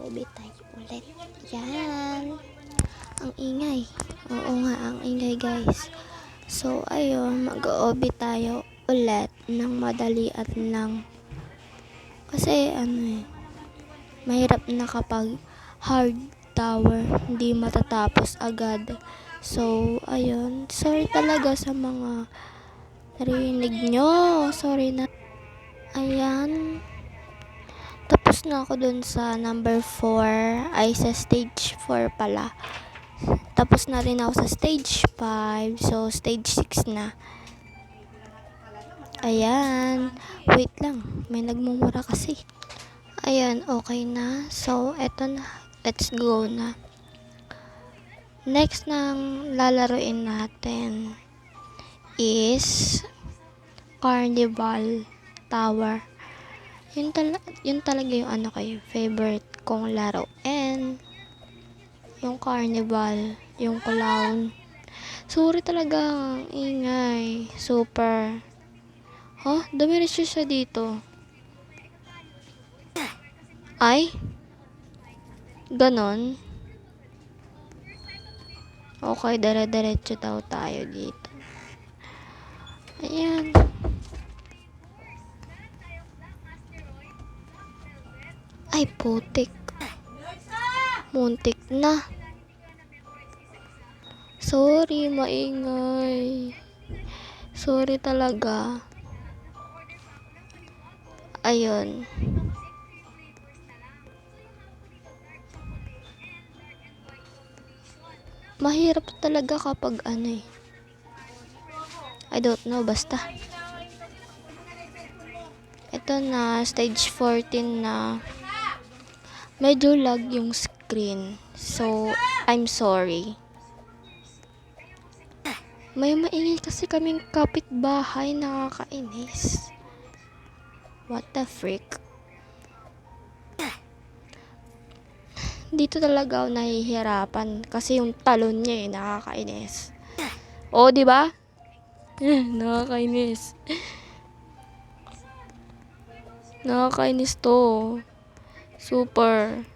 mag-OB tayo ulit. Yan. Ang ingay. Oo nga, ang ingay guys. So, ayun, mag-OB tayo ulit ng madali at lang. Kasi, mahirap na kapag hard tower, hindi matatapos agad. So, ayun, sorry talaga sa mga narinig nyo. Sorry na. Ayan. Tapos na ako dun sa number 4. Ay, sa stage 4 pala. Tapos na rin ako sa stage 5. So, stage 6 na. Ayan. Wait lang. May nagmumura kasi. Ayan, okay na. So, eto na. Let's go na. Next nang lalaruin natin is Carnival Tower. Yun talaga yung favorite kong laro. And yung Carnival, yung clown. Sorry talaga, ang ingay. Super. Dumiretso siya dito. Ay? Ganon? Okay, dire-diretso daw tayo dito. Ayan. Ay, putik. Muntik na. Sorry, maingay. Sorry talaga. Ayun. Mahirap talaga kapag I don't know, basta. Ito na, stage 14 na. Medyo lag yung screen. So, I'm sorry. May maingay kasi kaming kapitbahay, nakakainis. What the frick? Dito talaga ako nahihirapan kasi yung talon niya nakakainis. Oh, di ba? Nakakainis. Nakakainis to. Super.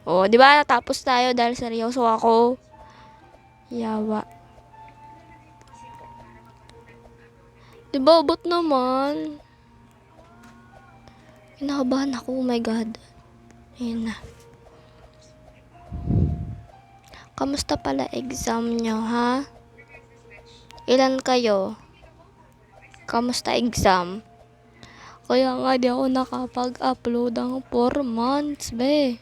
Oh, di ba? Natapos tayo dahil seryoso ako. Yawa. Di ba, ubot naman? Kinakabahan ako, oh my god. Ayun na. Kamusta pala exam nyo, ha? Ilan kayo? Kamusta exam? Kaya nga di ako nakapag-upload ng 4 months, be.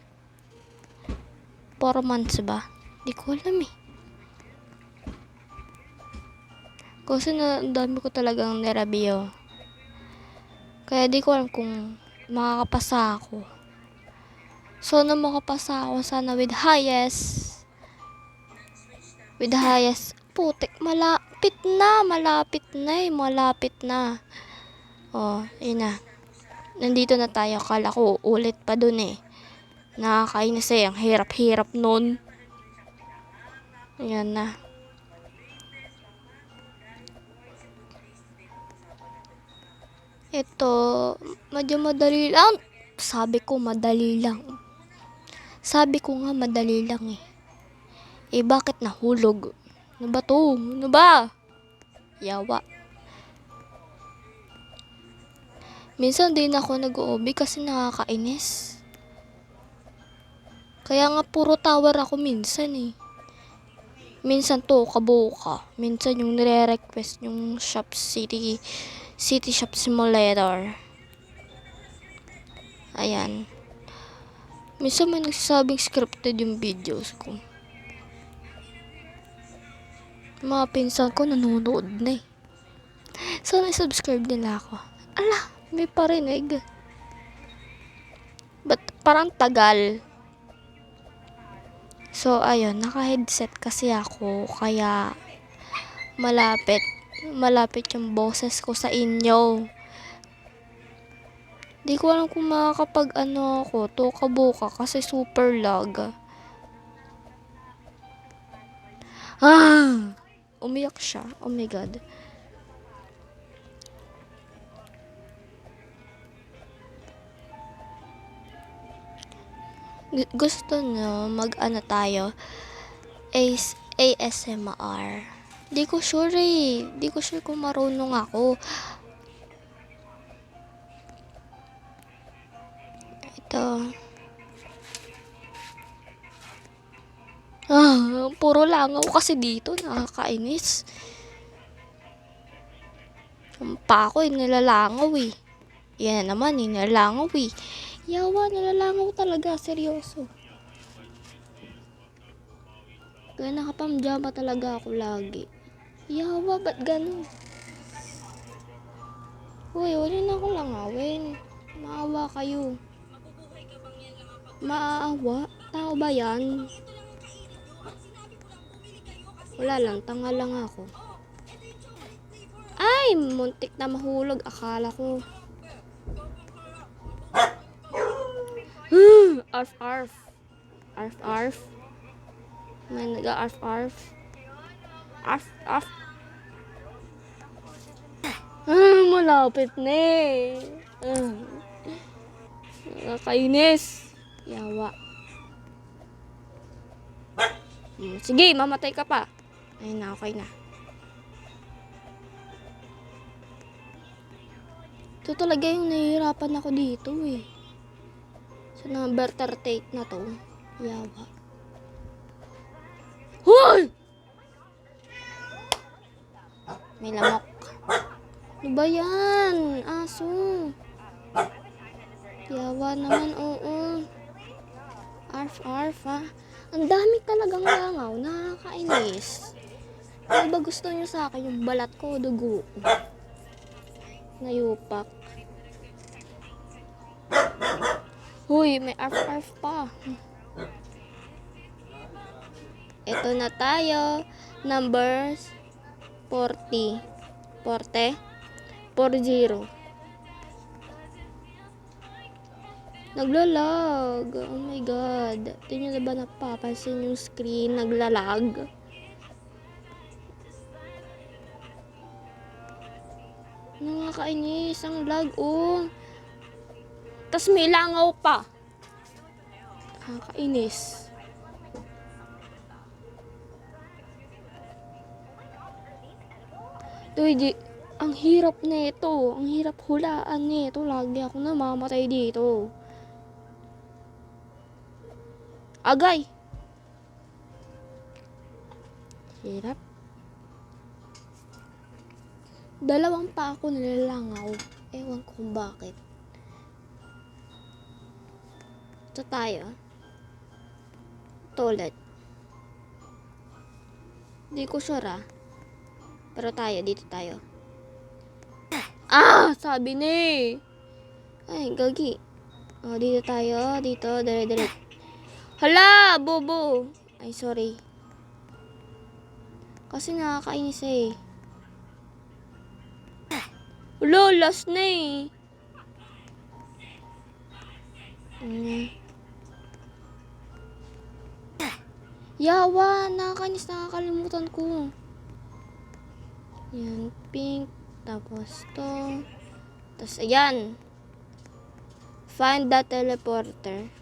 4 months ba? Di ko alam eh. Kasi ang dami ko talagang nireview. Kaya di ko alam kung makakapasa ako. So, na makapasa ako sana with highest. With highest. Putik, malapit na. Oh, yun na. Nandito na tayo. Akala ko ulit pa dun eh. Nakakainis eh. Ang hirap-hirap nun. Ayan na. Ito, medyo madali lang. Sabi ko madali lang. Sabi ko nga madali lang eh. Eh, bakit nahulog? Ano ba to? Ano ba? Yawa. Minsan din ako nag-OB kasi nakakainis. Kaya nga puro tower ako minsan eh. Minsan to, kabuka. Minsan yung nire-request yung City Shop Simulator. Ayan. Minsan may nagsasabing scripted yung videos ko. Mga pinsan ko nanonood na eh. So, na-subscribe nila ako. Ala, may parinig. But parang tagal. So, ayun, naka-headset kasi ako. Kaya, malapit yung boses ko sa inyo. Di ko alam kung makakapag ako, toka-boka kasi super lag. Umiyak siya. Oh my god. Gusto nyo mag-ano tayo? ASMR. Di ko sure eh. Di ko sure kung marunong ako. Ito. Puro langaw kasi dito. Nakakainis. Ang pa ako nilalangaw eh. Yan na naman, nilalangaw eh. Yawa, nilalangaw talaga. Seryoso. Kaya nakapamjama talaga ako lagi. Yawa, ba't ganun? Uy, wala na akong langawin. Maawa kayo. Maawa? Tao ba yan? Wala lang, tanga lang ako. Ay, muntik na mahulog. Akala ko. Arf, arf. Arf, arf. May nag-arf, arf. Arf, arf. Malapit na eh. Nakakainis. Yawa. Sige, mamatay ka pa. Ayun na, okay na. Ito talaga yung nahihirapan ako dito eh. Sa number 38 na to. Yawa. Hoy! May lamok. Ano ba yan? Aso. Yawa naman, oo. Arf, arf ha. Ang dami talagang langaw. Nakakainis. Ano ba gusto niyo sa akin? Yung balat ko, dugo. Nayupak. Huy, may arf, arf pa. Ito na tayo. Numbers 40. 40. 40. Naglalag. Oh my god. Tingnan na ba napapansin yung screen? Naglalag. Nakakainis. Ang lag, oh. Tas may langaw pa. Nakakainis. Duy, ang hirap na ito. Ang hirap hulaan na ito. Lagi ako namamatay dito. Agay! Hirap. Dalawang pa ako nilalangaw. Ewan ko kung bakit. Ito tayo. Ito ulit. Di ko sure ah. Pero tayo, dito tayo. Sabi ni. Ay, gagi. Dito tayo. Dito, dire-dire. Hala, bobo. Ay, sorry. Kasi nakakainis eh. Hala, last na eh. Yawa, nakakainis, nakakalimutan ko. Yan, pink. Tapos to. Tapos, ayan. Find the teleporter.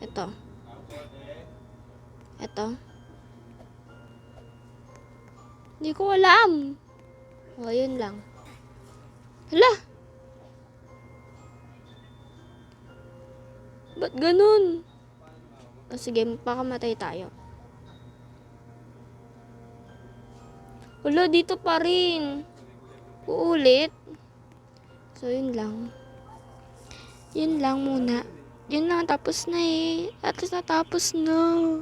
Ito. Ito. Hindi ko alam. Yun lang. Hala! Ba't ganun? Sige, pakamatay tayo. Wala, dito pa rin. Uulit. So, yun lang. Yun lang muna. Yun lang, tapos na eh. At natapos na.